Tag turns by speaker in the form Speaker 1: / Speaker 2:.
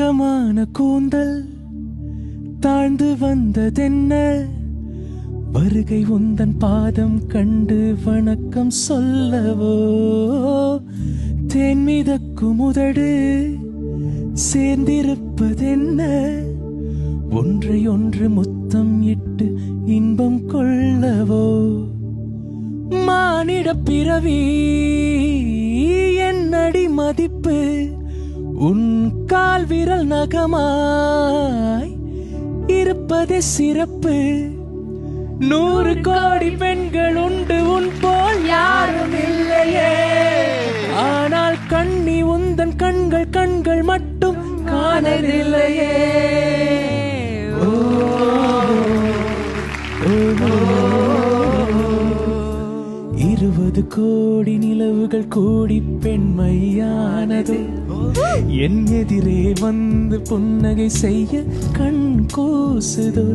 Speaker 1: நீளமான கூந்தல் தாழ்ந்து வந்ததென்ன வருகை உந்தன் பாதம் கண்டு வணக்கம் சொல்லவோ தேன் மிதக்கும் உதடு சேர்ந்திருப்பதென்ன ஒன்றை ஒன்று முத்தம் இட்டு இன்பம் கொள்ளவோ மானிட பிறவி என்னடி மதிப்பு உன் கால் விரல் நகமாய் இருப்பதே சிறப்பு 100 கோடி பெண்கள் உண்டு உன் போல் யாரும் இல்லையே ஆனால் கண்ணி உந்தன் கண்கள் மட்டும் காணவில்லையே 20 கோடி நிலவுகள் கூடி பெண்மையானது என் எதிரே வந்து புன்னகை செய்ய கண் கூசுதோ